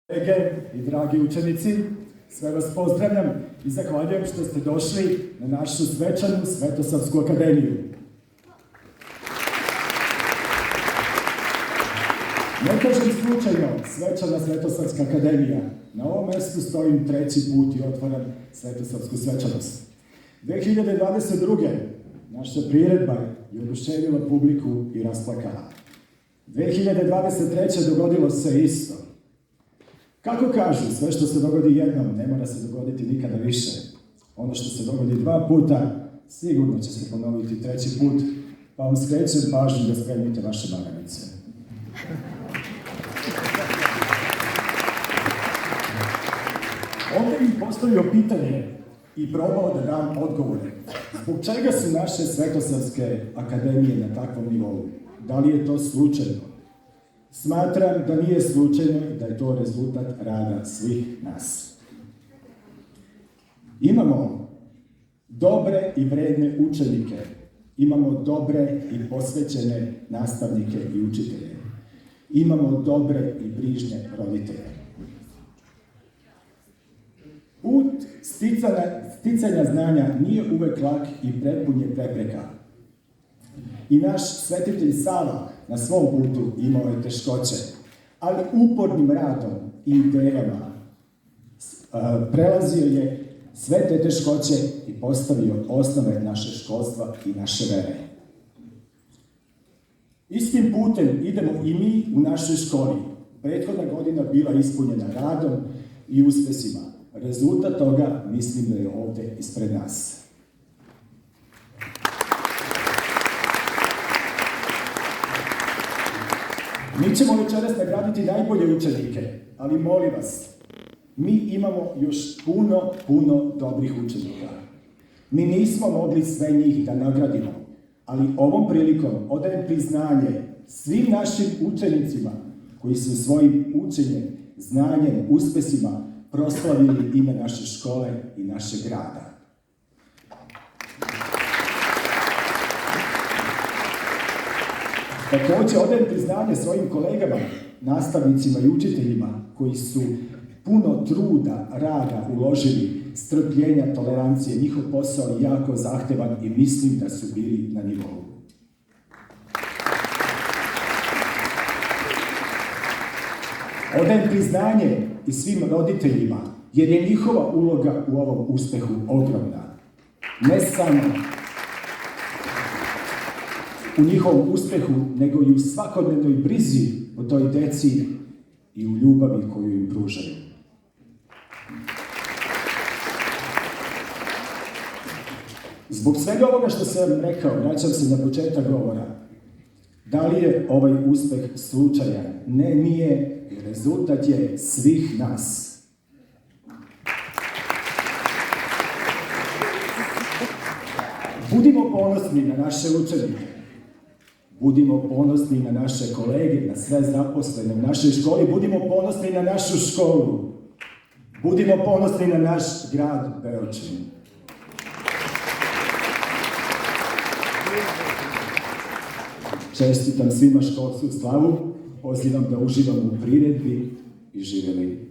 Kolege i dragi učenici, sve vas pozdravljam i zahvaljujem što ste došli na našu svečanu Svetosavsku akademiju. Ne kažem slučajno svečana Svetosavska akademija. Na ovom mjestu stojim treći put i otvaram Svetosavsku svečanost. 2022. naša priredba je oduševila publiku i rasplakala. 2023. dogodilo se isto. Kako kažu, sve što se dogodi jednom, ne mora se dogoditi nikada više. Ono što se dogodi dva puta, sigurno će se ponoviti treći put, pa vam skrećem pažnju da spremite vaše maramice. Ovdje bih postavio pitanje i probao da dam odgovore. Zbog čega su naše Svetosavske akademije na takvom nivou? Da li je to slučajno? Smatram da nije slučajno i da je to rezultat rada svih nas. Imamo dobre i vredne učenike, imamo dobre i posvećene nastavnike i učitelje, imamo dobre i brižne roditelje. Put sticanja znanja nije uvek lak i prepun je prepreka. I naš svetitelj Sava na svom putu imao je teškoće, ali upornim radom i idejama prelazio je sve te teškoće i postavio osnove naše školstva i naše vere. Istim putem idemo i mi u našoj školi. Prethodna godina bila ispunjena radom i uspesima. Rezultat toga mislim da je ovdje ispred nas. Mi ćemo večeras nagraditi najbolje učenike, ali molim vas, mi imamo još puno dobrih učenika. Mi nismo mogli sve njih da nagradimo, ali ovom prilikom odajem priznanje svim našim učenicima koji su svojim učenjem, znanjem, uspesima proslavili ime naše škole i našeg grada. Također odajem priznanje svojim kolegama, nastavnicima i učiteljima koji su puno truda, rada uložili, strpljenja, tolerancije. Njihov posao je jako zahtevan i mislim da su bili na nivou. Odajem priznanje i svim roditeljima, jer je njihova uloga u ovom uspehu ogromna. Ne samo u njihovom uspehu, nego i u svakodnevnoj brizi o toj deci i u ljubavi koju im pružaju. Zbog svega ovoga što sam rekao, vraćam se na početak govora. Da li je ovaj uspeh slučajan? Ne, nije. Rezultat je svih nas. Budimo ponosni na naše učenike. Budimo ponosni na naše kolege, na sve zaposlene u našoj školi. Budimo ponosni na našu školu. Budimo ponosni na naš grad Beočin. Čestitam svima školsku slavu. Pozivam da uživamo u priredbi i živjeli.